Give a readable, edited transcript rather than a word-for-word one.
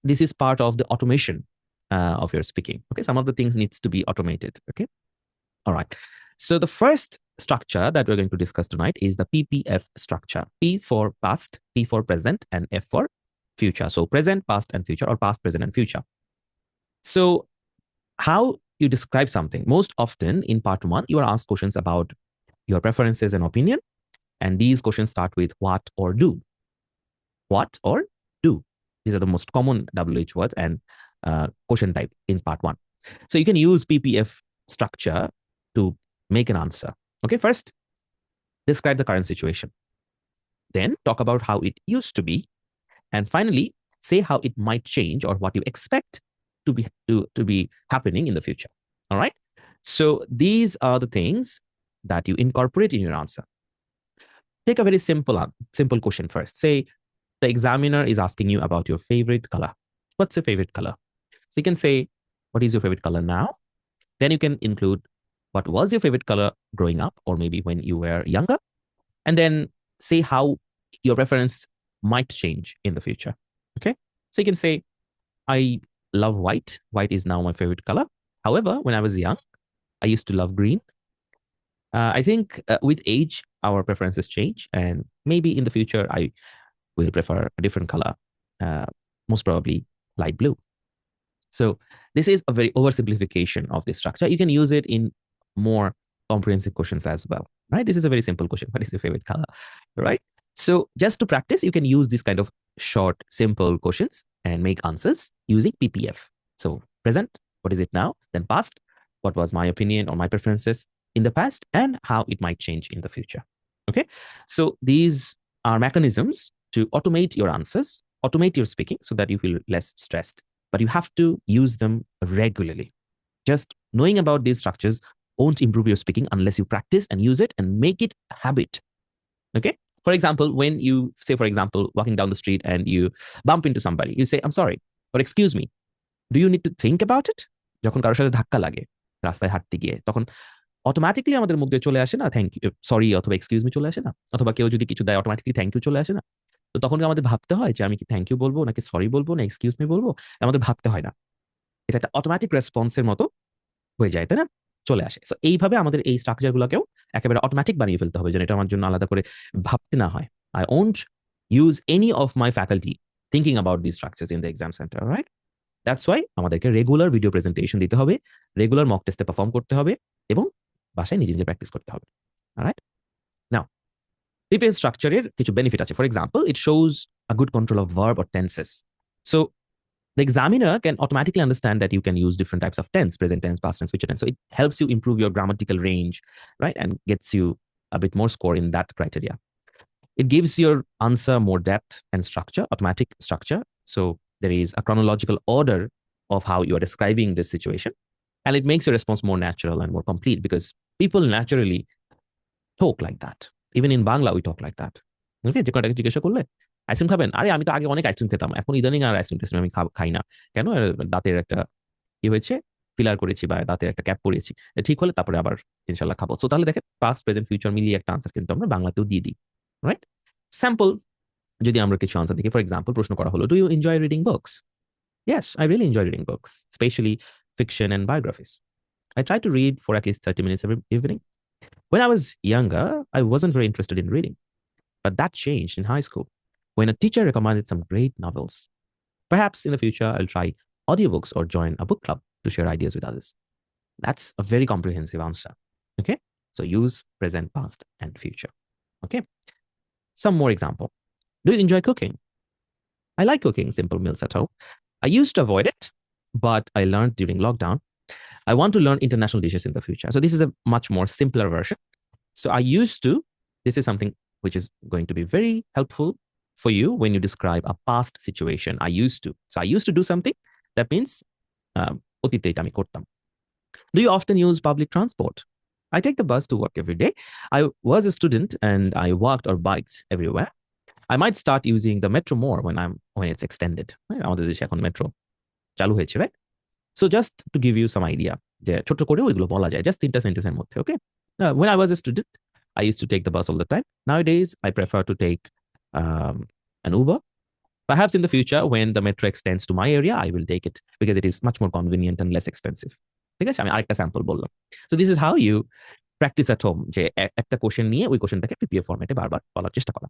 this is part of the automation of your speaking. Okay, some of the things needs to be automated. Okay, all right. So the first structure that we're going to discuss tonight is the PPF structure. P for past, P for present, and F for future. So present, past, and future, or past, present, and future. So how you describe something. Most often in part one, you are asked questions about your preferences and opinion. And these questions start with what or do. What or do. These are the most common WH words and question type in part one. So you can use PPF structure to make an answer. Okay, first, describe the current situation. Then talk about how it used to be. And finally, say how it might change or what you expect to be happening in the future. All right. So these are the things that you incorporate in your answer. Take a very simple question first. Say the examiner is asking you about your favorite color. What's your favorite color? So you can say, what is your favorite color now? Then you can include what was your favorite color growing up, or maybe when you were younger, and then say how your preference might change in the future. Okay. So you can say, I love white. White is now my favorite color. However, when I was young, I used to love green. I think with age, our preferences change, and maybe in the future, I will prefer a different color, most probably light blue. So this is a very oversimplification of this structure. You can use it in more comprehensive questions as well, right? This is a very simple question. What is your favorite color, right? So just to practice, you can use this kind of short, simple questions and make answers using PPF. So present, what is it now? Then past, what was my opinion or my preferences in the past, and how it might change in the future. Okay, so these are mechanisms to automate your answers, automate your speaking so that you feel less stressed, but you have to use them regularly. Just knowing about these structures won't improve your speaking unless you practice and use it and make it a habit. Okay, for example, when you say, for example, walking down the street and you bump into somebody, you say, I'm sorry, or excuse me. Do you need to think about it? যখন কারোর সাথে ধাক্কা লাগে রাস্তায় হাঁটতে গিয়ে, তখন automatically আমাদের মুখ দিয়ে চলে আসে না থ্যাংক ইউ, সরি অথবা এক্সকিউজ মি চলে আসে না, অথবা কেউ যদি কিছু দেয় অটোমেটিক্যালি থ্যাংক ইউ চলে আসে না? তো তখন আমাদের ভাবতে হয় যে আমি কি থ্যাংক ইউ বলবো নাকি সরি বলবো না এক্সকিউজ মি বলবো, আমাদের ভাবতে হয় না। এটা একটা অটোমেটিক রেসপন্সের মতো হয়ে যায়, তাই না? চলে আসে। সো এইভাবে আমাদের এই স্ট্রাকচারগুলোকেও একেবারে অটোমেটিক বানিয়ে ফেলতে হবে, যেন এটা আমার জন্য আলাদা করে ভাবতে না হয়। I won't use any of my faculty thinking about this structures in the exam centre, right? That's why আমাদেরকে রেগুলার ভিডিও প্রেজেন্টেশন দিতে হবে, রেগুলার মক টেস্টে পারফর্ম করতে হবে, এবং বাসায় নিজে নিজে প্র্যাকটিস করতে হবে। অলরাইট? নাও, PPF স্ট্রাকচারের কিছু বেনিফিট আছে। For example, it shows a good control of verb or tenses. So the examiner can automatically understand that you can use different types of tense, present tense, past tense, future tense. So it helps you improve your grammatical range, right? And gets you a bit more score in that criteria. It gives your answer more depth and structure, automatic structure. So there is a chronological order of how you are describing this situation. And it makes your response more natural and more complete, because people naturally talk like that. Even in Bangla, we talk like that. Okay, যে কোনো জিজ্ঞাসা করলে ice cream খাবেন, আরে আমি তো আগে অনেক আইসক্রিম খেতাম, এখন ইদানিং আর আইসক্রিম টেস্ট আমি খাই না। কেন? দাঁতের একটা কি হয়েছে, ফিলার করেছি বা দাঁতের একটা ক্যাপ পরিয়েছি, ঠিক হলে তারপরে আবার ইনশাল্লাহ খাবো। সো তাহলে দেখেন, পাস্ট প্রেজেন্ট ফিউচার মিলিয়ে একটা আনসার কিন্তু আমরা বাংলাতেও দিয়ে দিই, রাইট? স্যাম্পল যদি আমরা কিছু আনসার দেখি, ফর এক্সাম্পল প্রশ্ন করা হলো, do you enjoy reading books? Yes, I really enjoy reading books, specially fiction and biographies. I try to read for at least 30 minutes every evening. When I was younger, I wasn't very interested in reading, but that changed in high school when a teacher recommended some great novels. Perhaps in the future, I'll try audiobooks or join a book club to share ideas with others. That's a very comprehensive answer. Okay, so use present, past, and future. Okay, some more example. Do you enjoy cooking? I like cooking simple meals at home. I used to avoid it, but I learned during lockdown. I want to learn international dishes in the future. So this is a much more simpler version. So I used to, this is something which is going to be very helpful for you when you describe a past situation. I used to. So I used to do something. That means, অতীতে এটা আমি করতাম। Do you often use public transport? I take the bus to work every day. I was a student and I walked or biked everywhere. I might start using the metro more when it's extended. আমাদের দেশে এখন metro চালু হয়েছে, right? So just to give you some idea, যে ছোট করে ওইগুলো বলা যায় জাস্ট 3টা সেন্টেন্সের মধ্যে, okay? When I was a student, I used to take the bus all the time. Nowadays, I prefer to take an Uber, Perhaps in the future, when the metro extends to my area, I will take it because it is much more convenient and less expensive. ঠিক আছে, আমি আরেকটা sample বললাম। So this is how you practise at home, যে একটা question নিয়ে ওই কোশ্চেনটাকে PPF ফরম্যাটে বারবার বলার চেষ্টা করা।